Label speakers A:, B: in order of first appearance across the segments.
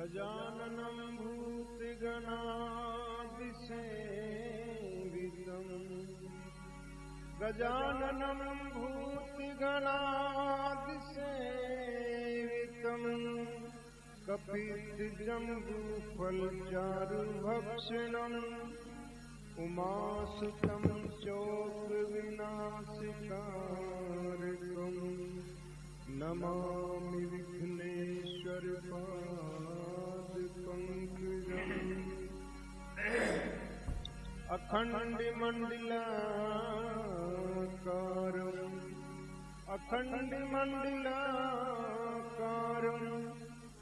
A: गजाननं भूतिगणादिसेवितं गजाननं भूतिगणादिसेवितं कपितजम्बूफलचारुभक्षणम् उमासुतं शोकविनाशकारकम् नमामि विघ्नेश्वर पादपङ्कजम् अखण्डमण्डलाकारं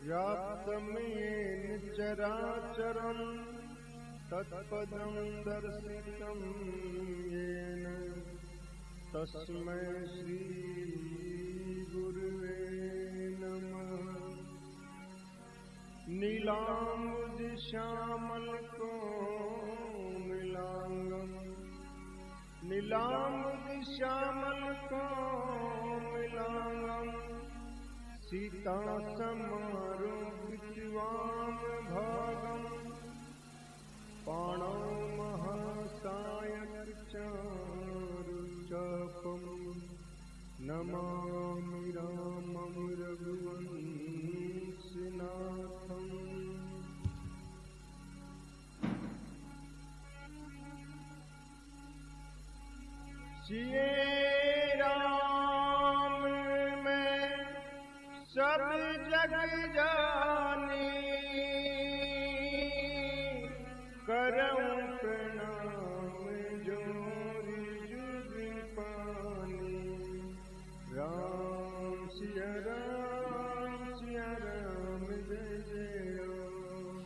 A: व्याप्तं येन चराचरं तत्पदं दर्शितं येन तस्मै श्री गुरुवे नमः। नीलाम्बुजश्यामलकोमलांगं नीलाम्बुजश्यामलकोमलांगं सीतासमारोपितवामभागं पाणौ महासायकचारुचापं नमामि रामं रघुवंशनाथम्। सिए राम में सब जग जानी करऊं प्रणाम जोरी जुग पानी। राम सिया राम जय जय राम।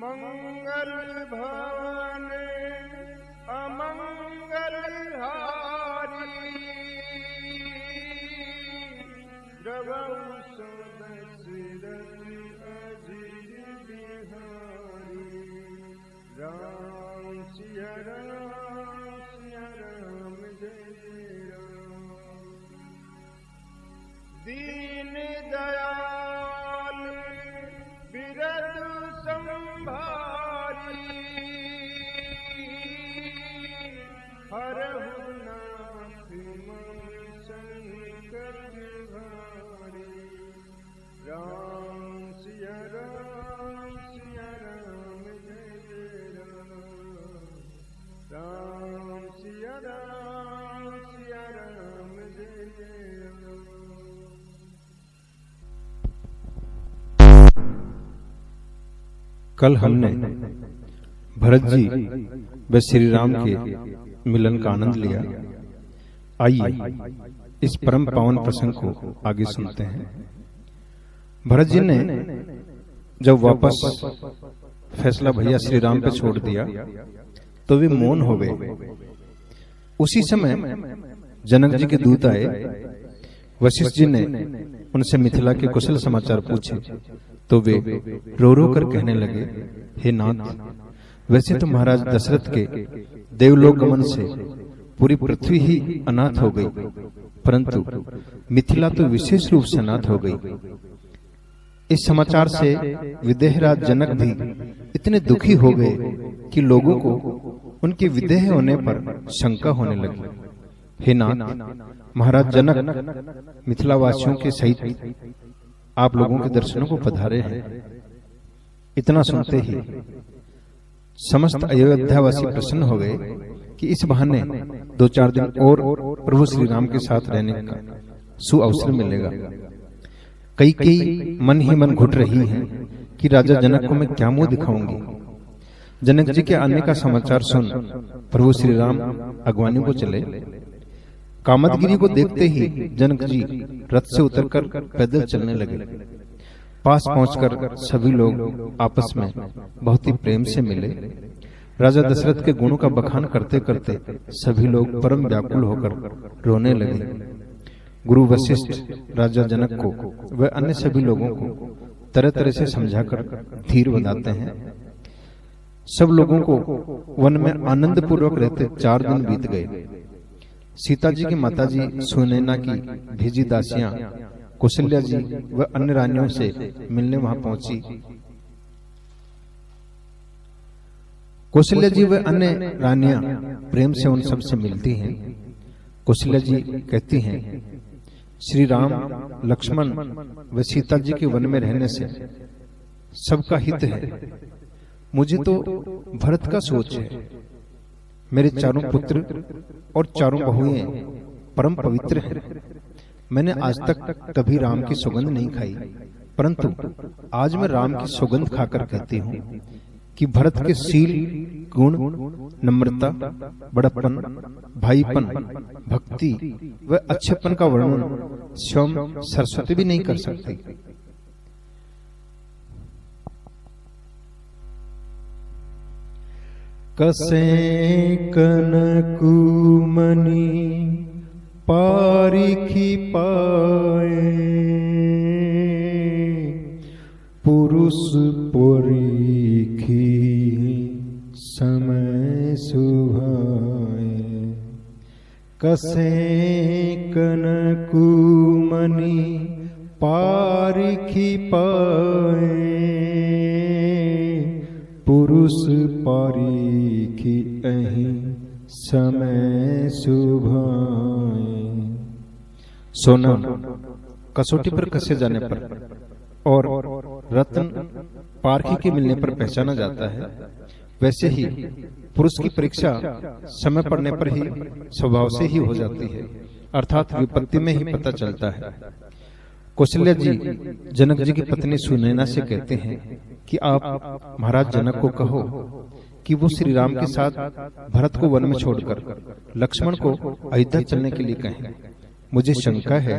A: मंगल भवन अमंगल हारी द्रवहु दशरथ अजिर बिहारी। राम सिया राम जय जय राम। दीन दयाल बिरदु संभारी हरहु नाथ मम संकट भारी। राम सिया राम जय जय राम। राम सिया राम जय जय राम।
B: कल हमने भरत जी व श्री राम के मिलन का आनंद लिया। आइए इस परम पावन प्रसंग को आगे सुनते हैं। भरत जी ने जब वापस फैसला भैया श्री राम पे छोड़ दिया तो वे मौन हो गए। उसी समय जनक जी के दूत आए। वशिष्ठ जी ने उनसे मिथिला के कुशल समाचार पूछे तो वे रो रो कर कहने लगे, हे नाथ, वैसे तो महाराज दशरथ के देवलोक गमन से पूरी पृथ्वी ही अनाथ हो गई, परंतु मिथिला तो विशेष रूप से अनाथ हो गई। इस समाचार से विदेहराज जनक भी इतने दुखी हो गए कि लोगों को उनके विदेह होने पर शंका होने लगी। हे नाथ, महाराज जनक मिथिला वासियों के सहित आप लोगों के दर्शनों को पधारे हैं। इतना सुनते ही समस्त अयोध्यावासी प्रसन्न हो गए कि इस बहाने 2-4 दिन और प्रभु श्री राम के साथ रहने का सुअवसर मिलेगा। कई मन ही मन घुट रही हैं कि राजा जनक को मैं क्या मुंह दिखाऊंगी। जनक जी के आने का समाचार सुन प्रभु श्री राम अगवानी को चले। कामदगिरी को देखते ही जनक जी रथ से उतरकर पैदल चलने लगे। पास पहुंचकर सभी लोग आपस में बहुत ही प्रेम से मिले। राजा दशरथ के गुणों का बखान करते करते सभी लोग परम व्याकुल होकर रोने लगे। गुरु वशिष्ठ राजा जनक को व अन्य सभी लोगों को तरह तरह से समझाकर धीर बनाते हैं। सब लोगों को वन में आनंद पूर्वक रहते 4 दिन बीत गए। सीता जी की माताजी सुनैना की भेजी दासियां कौशल्या जी व अन्य रानियों से मिलने वहां पहुंची। कौशल्या जी व अन्य रानियां प्रेम से उन सब से मिलती हैं। कौशल्या जी कहती हैं, श्री राम, लक्ष्मण व सीता जी के वन में रहने से सबका हित है। मुझे तो भरत का सोच है। मेरे चारों पुत्र और चारों बहुएं परम पवित्र हैं। मैंने आज तक कभी राम की सौगंध नहीं खाई, परंतु आज मैं राम की सौगंध खाकर कहती हूँ कि भरत के शील, गुण, नम्रता, बड़प्पन, भाईपन, भक्ति व अच्छेपन का वर्णन स्वयं सरस्वती भी नहीं कर सकती।
A: कसे कनकुमनि पारिखी पाए, पुरुष परिखी समय सुभाए। कसे कनकुमनि पारिखी पाए, पुरुष पारिखी अहि समय सुभाए।
B: सोना कसौटी पर कसे जाने पर और रत्न पारखी के मिलने पर पहचाना जाता है, वैसे ही पुरुष की परीक्षा समय पड़ने पर ही स्वभाव से ही हो जाती है, अर्थात विपत्ति में ही पता चलता है। कौशल्या जी जनक जी की पत्नी सुनैना से कहते हैं कि आप महाराज जनक को कहो कि वो श्री राम के साथ भरत को वन में छोड़कर लक्ष्मण को अयोध्या चलने के लिए कहें। मुझे शंका है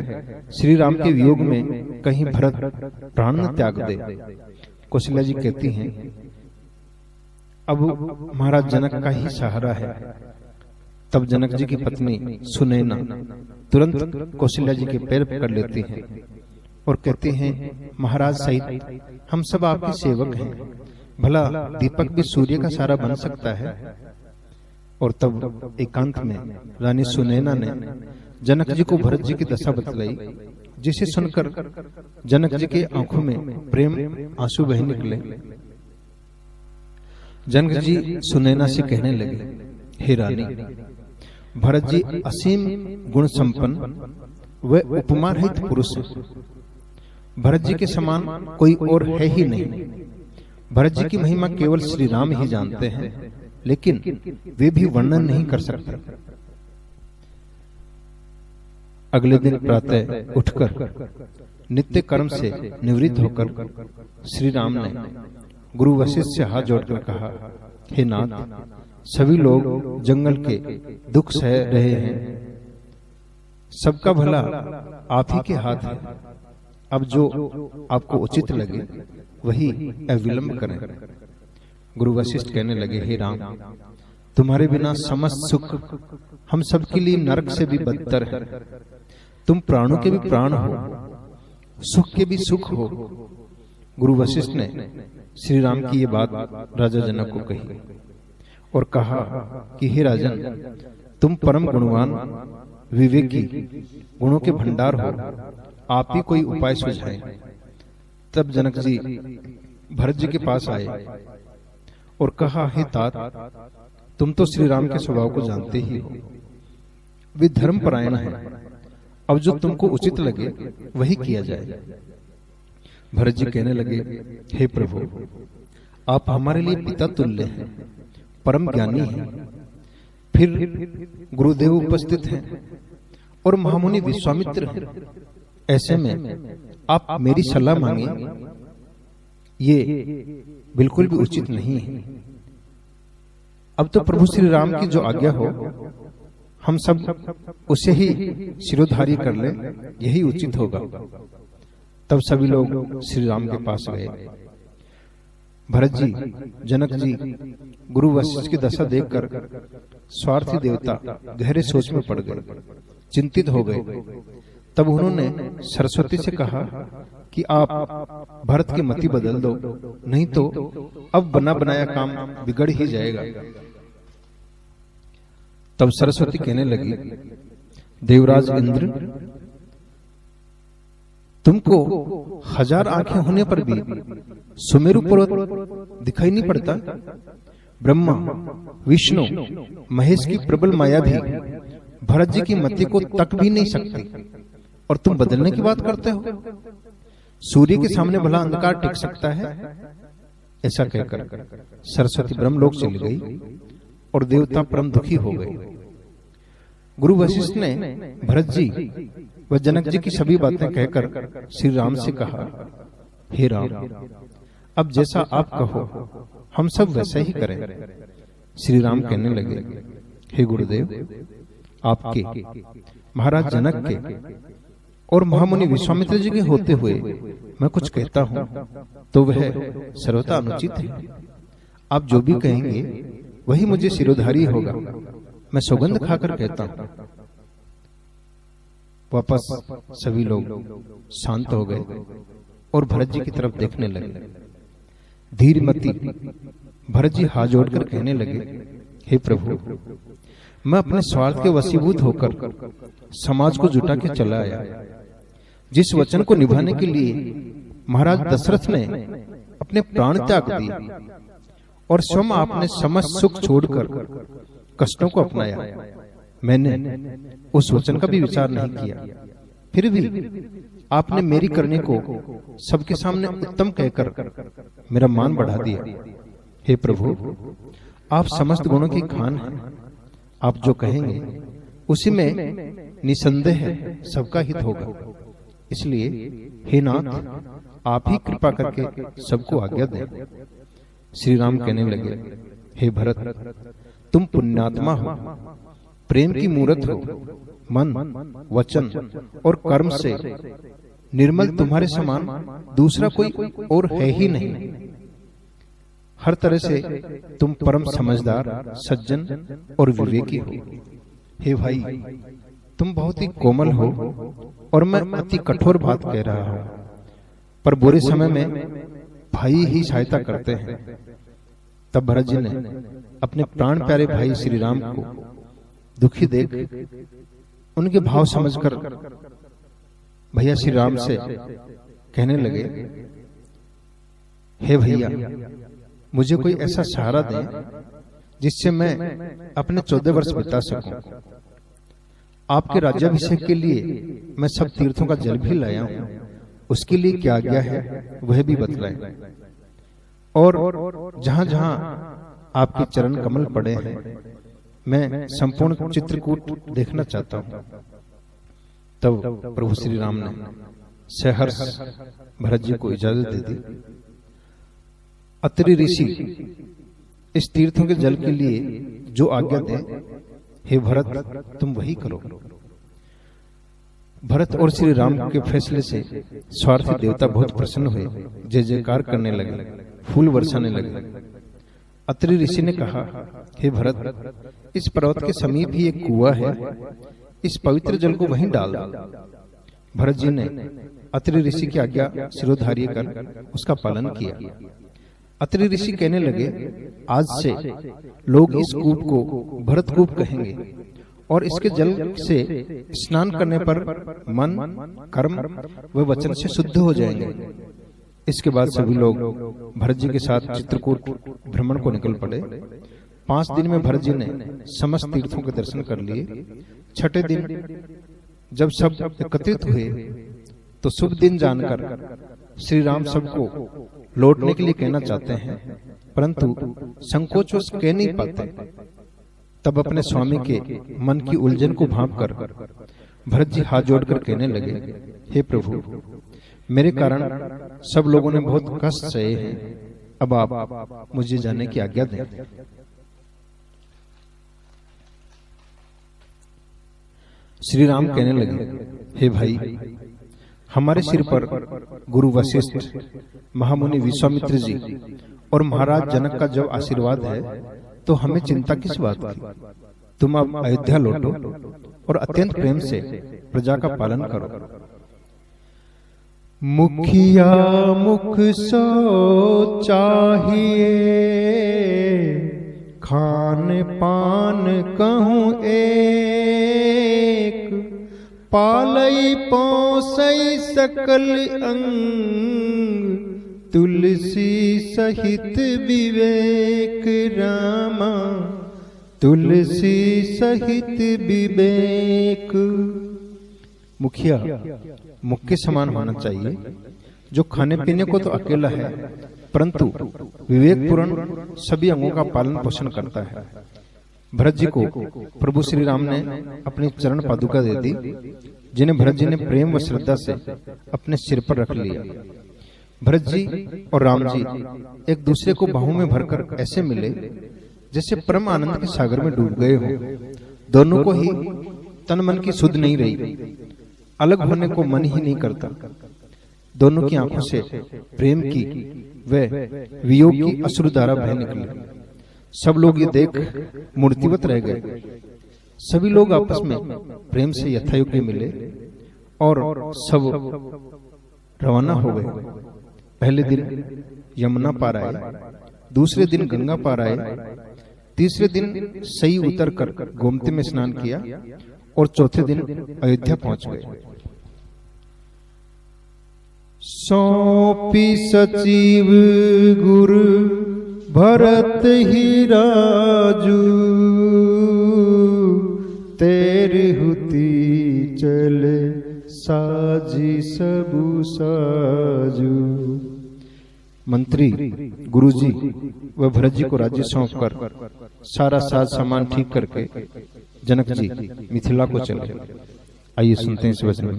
B: श्री राम के वियोग में कहीं भरत प्राण न त्याग दे। कौशल्या जी कहती हैं, अब महाराज जनक का ही सहारा है। तब जनक जी की पत्नी सुनैना तुरंत कौशल्या जी के पैर पकड़ लेती हैं और कहती हैं, महाराज सहित हम सब आपके सेवक हैं। भला दीपक भी सूर्य का सारा बन सकता है। और तब एकांत में रानी सुनैना ने जनक जी को भरत जी की दशा बतलाई, जिसे सुनकर जनक जी के आंखों में प्रेम आंसू बह निकले। जनक जी सुनैना से कहने लगे, हे रानी, भरत जी असीम गुण संपन्न व उपमा रहित पुरुष। भरत जी के समान कोई और है ही नहीं। भरत जी की महिमा केवल श्री राम ही जानते हैं, लेकिन वे भी वर्णन नहीं कर सकते। अगले दिन प्रातः उठकर नित्य कर्म से निवृत्त होकर श्री राम ने गुरु वशिष्ठ से हाथ जोड़कर कहा, हे नाथ, सभी लोग जंगल के दुख सह रहे हैं। सबका भला आप ही के हाथ है। अब जो आपको उचित लगे वही अविलंब करें। गुरु वशिष्ठ कहने लगे, हे राम, तुम्हारे बिना समस्त सुख हम सबके लिए नरक से भी बदतर है। तुम प्राणों के भी प्राण हो, सुख के भी सुख हो। गुरु वशिष्ठ ने श्री राम की ये बात राजा जनक को कही और कहा कि हे राजन, तुम परम गुणवान, विवेकी, गुणों के भंडार हो। आप ही कोई उपाय सुझाएं। तब जनक जी भरत जी के पास आए और कहा, हे तात, तुम तो श्री राम के स्वभाव को जानते ही हो। वे धर्मपरायण हैं। अब जो तुमको उचित लगे वही किया जाए। भरत जी कहने लगे, हे प्रभु, आप हमारे लिए पिता तुल्य हैं, परम ज्ञानी हैं। फिर गुरुदेव उपस्थित हैं और महामुनि विश्वामित्र हैं। ऐसे में आप मेरी सलाह मांगे, ये बिल्कुल भी उचित नहीं है। अब तो प्रभु श्री राम की जो आज्ञा हो, हम सब उसे ही शिरोधार्य कर लें, यही उचित होगा। तब सभी लोग श्री राम के पास गए। भरत जी, जनक जी गुरु वशिष्ठ की दशा देखकर स्वार्थी देवता गहरे सोच में पड़ गए, चिंतित हो गए। तब उन्होंने सरस्वती से कहा कि आप भरत की मति बदल दो, नहीं तो अब बना बनाया काम बिगड़ ही जाएगा। तब सरस्वती कहने लगी, देवराज इंद्र, तुमको 1000 आंखें होने पर भी सुमेरु पर्वत दिखाई नहीं पड़ता? ब्रह्मा, विष्णु, महेश की प्रबल माया भी भरत जी की मति को तक भी नहीं सकती, और तुम बदलने की बात करते हो? सूर्य के सामने भला अंधकार टिक सकता है? ऐसा कहकर सरस्वती ब्रह्मलोक चली गई और देवता परम दुखी हो गए। गुरु वशिष्ठ ने भरत जी व जनक जी की सभी बातें कहकर श्री राम से कहा, हे राम, अब जैसा आप कहो हम सब वैसे ही करें। श्री राम कहने लगे, हे गुरुदेव, आपके, महाराज जनक के और महामुनि विश्वामित्र जी के होते हुए मैं कुछ कहता हूं तो वह सर्वथा अनुचित है। आप जो भी कहेंगे वही मुझे शिरोधारी होगा, मैं सौगंध खाकर कहता हूं। वापस सभी लोग शांत हो गए और भरत जी की तरफ देखने लगे। धीरमती भरत जी हाथ जोड़कर कहने लगे, हे प्रभु, मैं अपने स्वार्थ के वशीभूत होकर समाज को जुटा के चला आया। जिस वचन को निभाने के लिए महाराज दशरथ ने अपने प्राण त्याग दिए और स्वयं आपने समस्त सुख छोड़कर कष्टों को अपनाया, मैंने उस वचन का भी विचार नहीं किया। फिर भी आपने मेरी करने को सबके सामने उत्तम कहकर मेरा मान बढ़ा दिया। हे प्रभु, आप समस्त गुणों की खान हैं। आप जो कहेंगे उसी में निसंदेह सबका हित होगा। इसलिए हे नाथ, आप ही कृपा करके सबको आज्ञा दें। श्री राम कहने लगे, हे भरत, तुम पुण्यात्मा हो, प्रेम की मूर्त हो। मन, वचन और कर्म से निर्मल तुम्हारे समान दूसरा कोई और है ही नहीं। हर तरह से तुम परम समझदार, सज्जन और विवेकी हो। हे भाई, तुम बहुत ही कोमल हो और मैं अति कठोर बात कह रहा हूं, पर बुरे समय में भाई ही सहायता करते हैं। तब भरत जी ने अपने प्राण प्यारे भाई श्री राम को दुखी देख उनके भाव समझकर भैया श्री राम से कहने लगे, हे भैया, मुझे कोई ऐसा सहारा दें जिससे मैं अपने 14 वर्ष बिता सकूं। आपके राज्याभिषेक के लिए मैं सब तीर्थों का जल भी लाया हूं, उसके लिए क्या आज्ञा है वह भी बतलाएं। और जहां जहां आपके चरण कमल पड़े हैं, मैं संपूर्ण चित्रकूट देखना चाहता हूं। तब प्रभु श्री राम ने सहर्ष भरत जी को इजाजत दे दी। अत्रि ऋषि इस तीर्थों के जल के लिए जो आज्ञा दे, हे भरत, तुम वही करो। भरत और श्री राम के फैसले से स्वार्थी देवता बहुत प्रसन्न हुए, जय जयकार करने लगे, फूल बरसाने लगे। अत्रि ऋषि ने कहा, हे भरत, इस पर्वत के समीप ही एक कुआं है, इस पवित्र जल को वहीं डाल दो। भरत जी ने अत्रि ऋषि की आज्ञा शिरोधार्य कर उसका पालन किया। अत्रि ऋषि कहने लगे, आज से लोग इस कूप को भरत कूप कहेंगे और इसके जल से स्नान करने पर मन, कर्म व वचन से शुद्ध हो जाएंगे। इसके बाद सभी लोग भरत जी के साथ चित्रकूट भ्रमण को निकल पड़े। 5 दिन में भरत जी ने समस्त तीर्थों के दर्शन कर लिए। छठे दिन जब सब एकत्रित हुए तो शुभ दिन जानकर श्री राम सबको लौटने के लिए कहना चाहते हैं, परंतु संकोचवश कह नहीं पाते। तब अपने स्वामी के मन की उलझन को भांपकर भरत जी हाथ जोड़कर कहने लगे, हे प्रभु, मेरे कारण सब लोगों ने बहुत कष्ट सहे हैं, अब आप मुझे जाने की आज्ञा दें। श्री राम कहने लगे, हे भाई, हमारे सिर पर गुरु वशिष्ठ, महामुनि विश्वामित्र जी और महाराज जनक का जब आशीर्वाद है तो हमें चिंता किस बात की। तुम अब अयोध्या लौटो और अत्यंत प्रेम से प्रजा का पालन करो।
A: मुखिया मुख सो चाहिए, खान पान कहूँ एक, पालई पौसई सकल अंग, तुलसी सहित विवेक रामा, तुलसी सहित विवेक। मुखिया मुख के समान होना चाहिए, जो खाने पीने को तो अकेला है, परंतु विवेक पूर्ण सभी अंगों का पालन पोषण करता है। भरत जी को प्रभु श्री राम ने अपनी चरण पादुका दे दी, जिन्हें भरत जी ने प्रेम व श्रद्धा से अपने सिर पर रख लिया। भरत जी और राम जी एक दूसरे को बाहों में भरकर ऐसे मिले जैसे परम आनंद के सागर में डूब गए हो। दोनों को ही तन मन की सुध नहीं रही, अलग होने को मन ही नहीं करता। दोनों की आंखों से प्रेम की व वियोग की अश्रुधारा बह निकली। सब लोग ये देख मूर्तिवत रह गए। सभी लोग आपस में प्रेम से यथायोग्य मिले और सब रवाना हो गए। पहले दिन यमुना पार आए, दूसरे दिन गंगा पार आए, तीसरे दिन सही उतरकर गोमती में स्नान किया और चौथे दिन अयोध्या पहुंच गए।
B: सौंपी सचिव गुरु भरत ही राजू, तेरे हुती चले साजी सबु साजू। मंत्री गुरुजी व भरत जी को राज्य सौंपकर सारा साज सामान ठीक करके जनक जी मिथिला को चले। आइए सुनते हैं इस वचन में।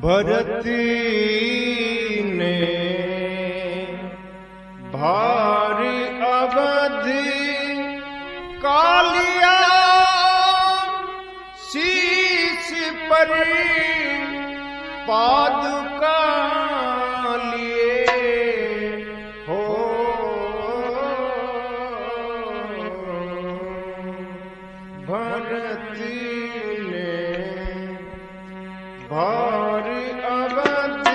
A: भरत ने भारी अवध कालिया, शीश पर पादुका लिए हो। भरत ने भारी अवध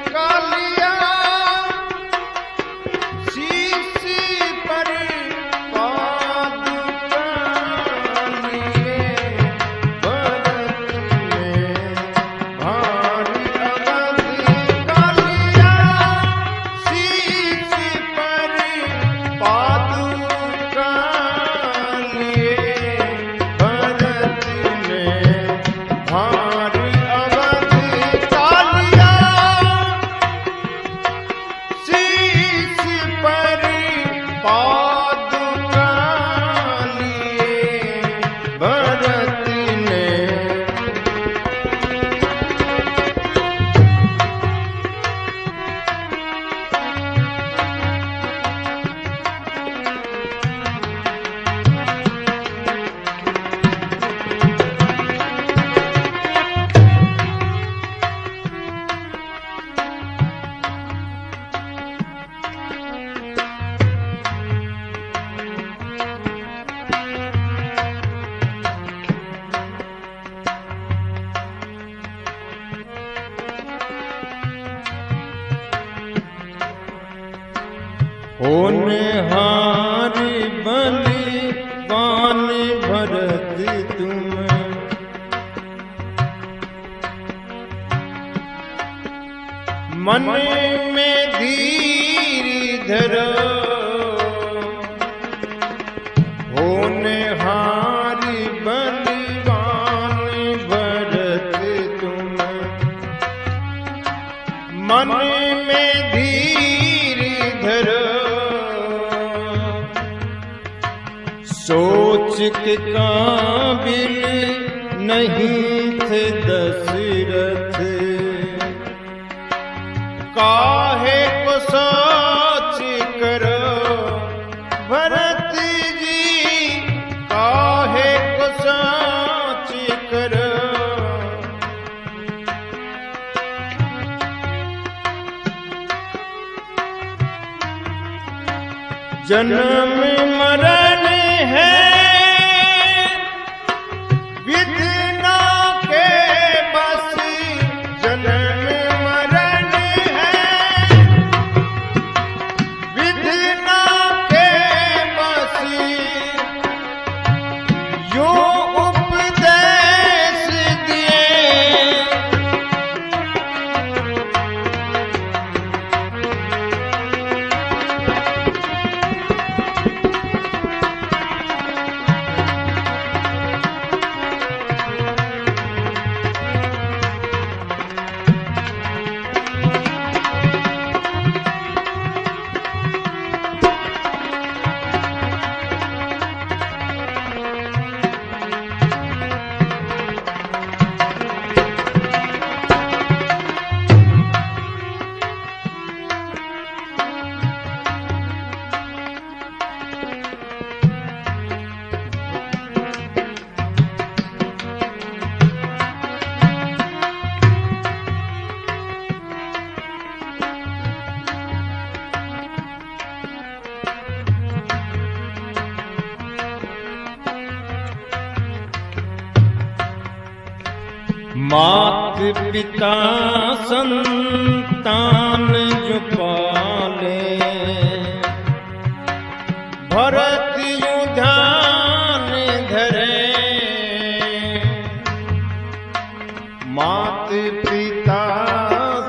A: कालिया, शीश पर पादुका लिए। भरत ने भारी अवध कालिया, शीश पर पादुका लिए। भरत ने भारी होनहार बलवान भरत तुम, मन में धीर धरो। होनहार बलवान भरत तुम, मन में धीर धरो। सोच के काबिल नहीं थे दशरथ, काहे को सोच करो भरत जी, काहे को सोच करो। जन्म मरण है विधना के बस, जन्म मरण है विधना के
B: मात पिता संतान जो पाले, भरत यूं ध्यान धरे। मात पिता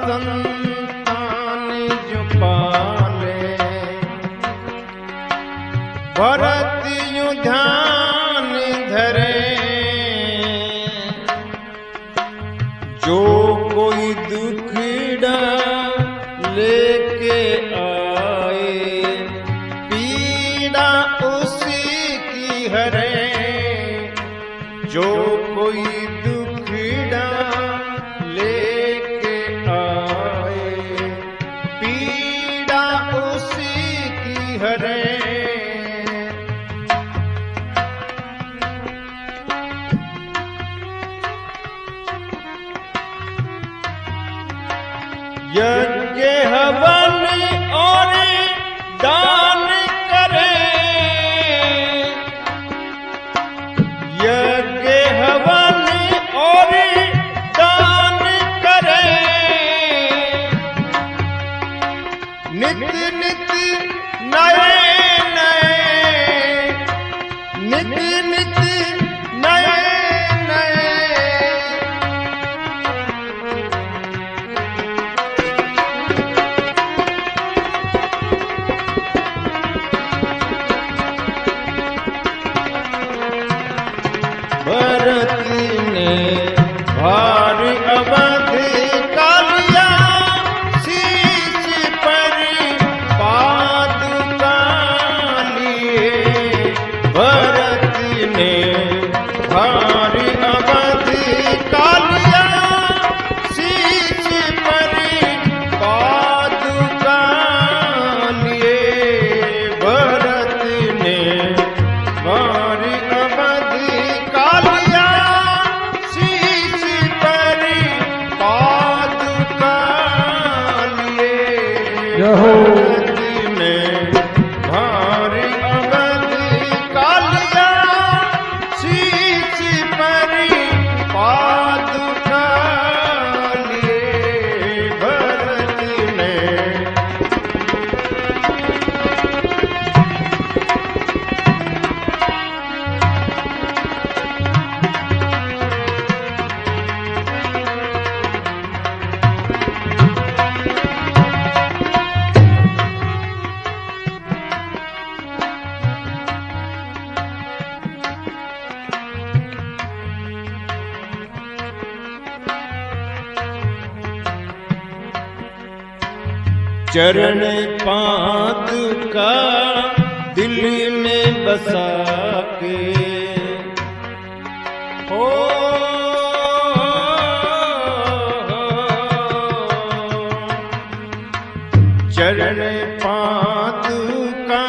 B: संतान जो पाले, भरत यूं ध्यान धरे। जो कोई दुखड़ा लेके आए, पीड़ा उसी की हरे। जो कोई दुखड़ा लेके आए, पीड़ा उसी की हरे। यज्ञ हवन और दान करे, यज्ञ हवन और दान करे। नित नित नए नए, नित नित नए नए। भरत ने भार अवध का लिया, शीश पर पादुका लिए। भरत ने भार अवध का लिया, शीश पर पादुका लिए। भरत ने भार अवध का लिया, शीश पर पादुका लिए। भरत ने भार अवध का लिया, शीश पर पादुका लिए। भरत ने चरण पादुका दिल में बसा के, हो चरण पादुका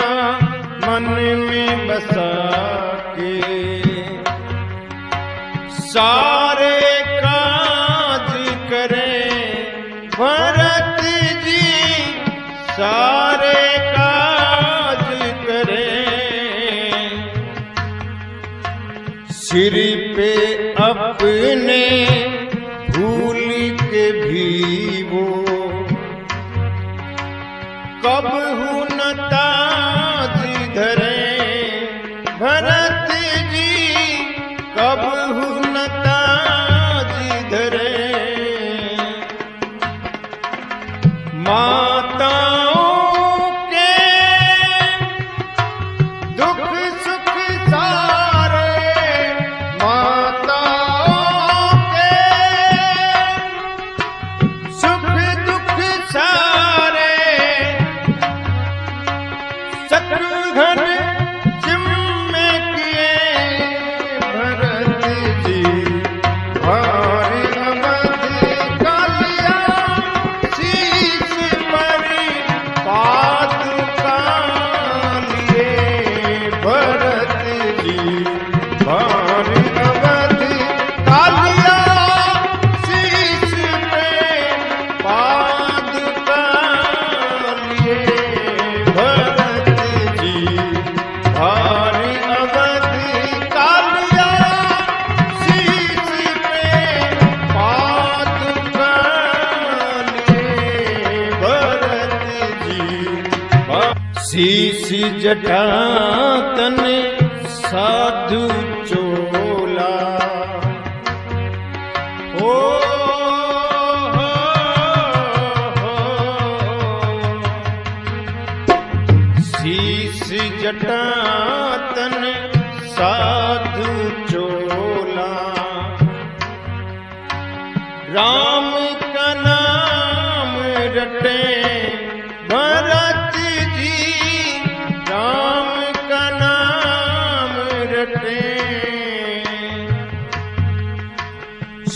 B: मन में बसा के। सारे काज करे भरत जी, सारे काज करे। सिर पे अपने भूल के भी वो, कबहू न ताज धरे। भरत जी कबहू न ताज धरे। माताओं के दुख सुख सारे, माताओं के सुख दुख सारे।
A: शीश जटा तन साधु चोला, हो शीश जटा तन साधु चोला, राम का नाम रटे भरत जी, राम का नाम रटे,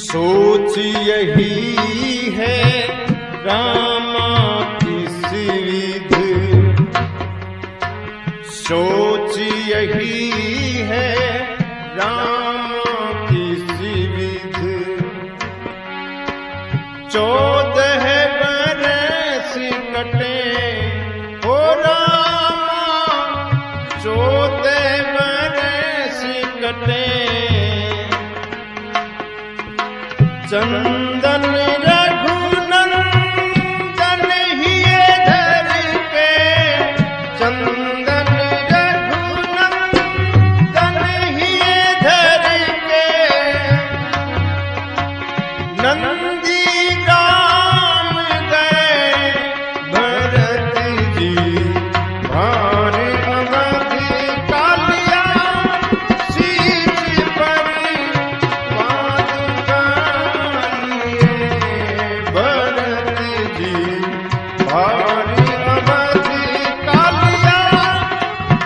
A: सोच यही है रामा किस विध, सोच यही है राम किस विध, 14 बरस कटे हो रामा, 14 बरस कटे, चंदन रघुनंदन हिये धर के, चंदन रघुनंदन हिये धर के, नंदी राम गए भरत जी, भार अवधि कालिया शीश पर पादुका लिए, भरत जी भार अवधि कालिया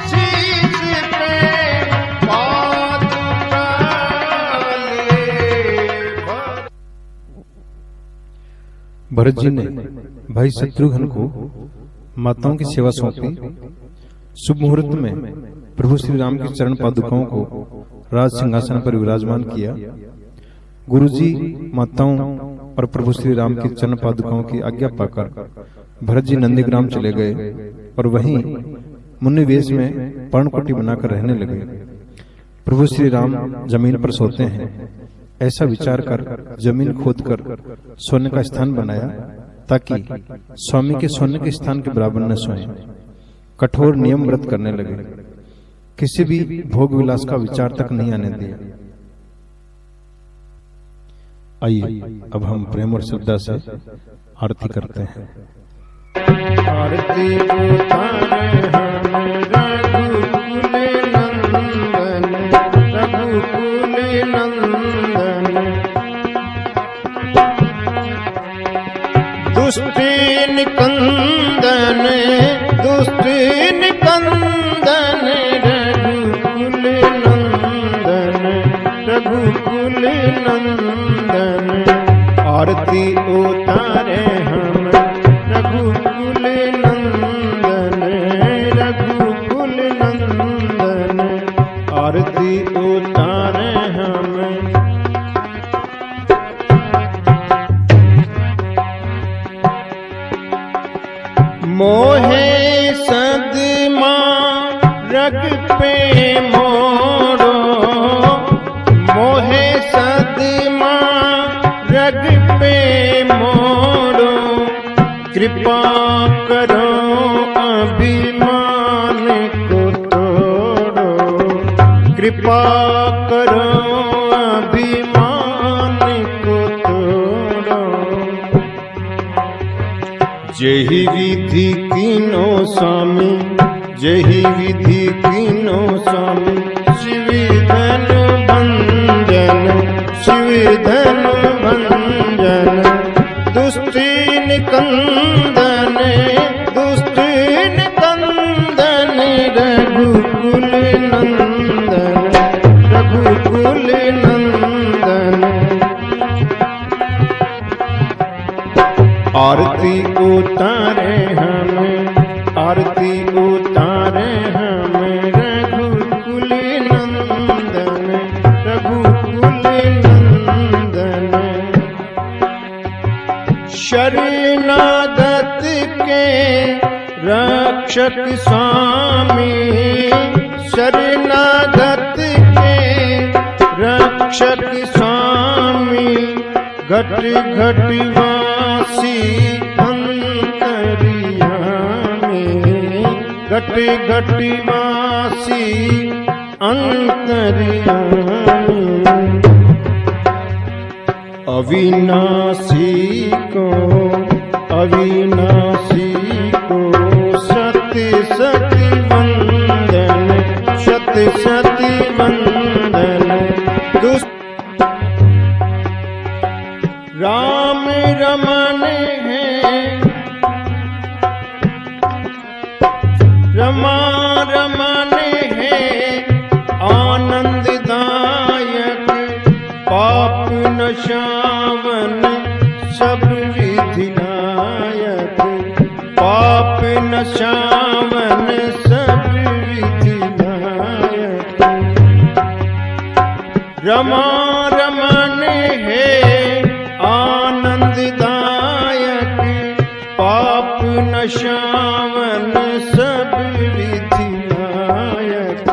A: शीश पे पादुका लिए।
B: भरत जी ने भाई शत्रुघ्न को माताओं की सेवा सौंपी। शुभ मुहूर्त में प्रभु श्री राम की चरण पादुकाओं को राज सिंहासन पर विराजमान किया। गुरुजी माताओं और प्रभु श्री राम की चरण पादुकाओं की आज्ञा पाकर भरत जी नंदीग्राम चले गए और वहीं मुनि वेश में पर्णकुटी बनाकर रहने लगे। प्रभु श्री राम जमीन पर सोते हैं, ऐसा विचार कर जमीन खोदकर सोने का स्थान बनाया ताकि स्वामी के सोने के स्थान के बराबर न सोएं। कठोर नियम व्रत करने लगे, किसी भी भोग विलास का विचार तक नहीं आने दिया। आइए अब हम प्रेम और श्रद्धा से आरती करते हैं।
A: आरती उतारे हम रघुकुल नंदन, रघुकुल नंदन, दुष्टिन कंदन, दुष्टिन कंदन, रघुकुल नंदन, रघुकुल नंदन, आरती उतारे हम रघुकुल नंदन, रघुकुल नंदन, आरती उतारे हम। मोहे सदमा रग पे मोड़ो, मोहे सदमा रग पे मोड़ो, कृपा करो अभिमान को तोड़ो, कृपा करो अभिमान को तोड़ो, जेहि विधि कीनो स्वामी, जेहि विधि कीनो स्वामी, शिव धन भंजन, शिव धन भंजन, दुष्टिन कंदन, दुष्टिन कंदन, रघुकुल नंदन, रघुकुल नंदन, आरती उतारे हम, आरती उतारे हम रघुकुल नंदन, रघुकुल नंदन, शरणागत के रक्षक स्वामी, शरणागत के रक्षक स्वामी, घट घट वासी अंतरियामी, घट घट वासी अंतर्यामी, अविनाशी को अविनाशी को सत्य सत्य वंदन, सत्य सत्य वंदन। राम रमन है रमा रमन है आनंददायक, पाप नशावन सब विधि नायक, पाप नशावन सब विधि नायक। रमा रमन है आनंददायक, पाप नशावन सब विधि नायक,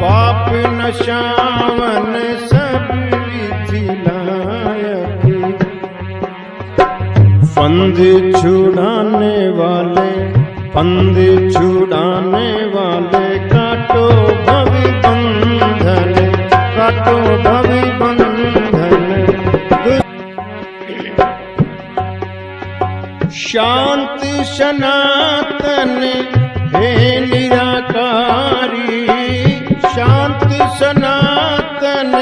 A: पाप नशावन सब विधि नायक। फंद छुड़ाने वाले, फंद छुड़ाने वाले, काटो भव बंधन, काटो भव बंधन। शांत सनातन है निराकारी, शांत सनातन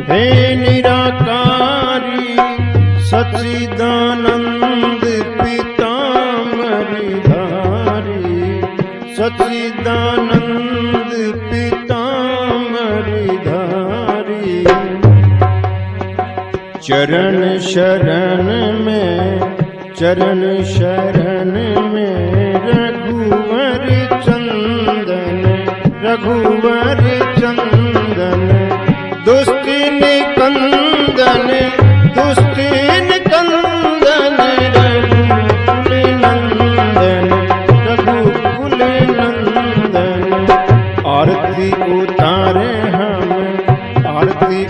A: है निराकारी, सच्चिदानंद पीताम्बरधारी, सच्चिदानंद पीताम्बरधारी। चरण शरण में, चरण शरण में रघुवर चंदन, रघुवर चंदन। दुष्टिन कंदन, दुष्टिन कंदन, रघुकुल नंदन, रघुकुल नंदन। आरती उतारे हम, आरती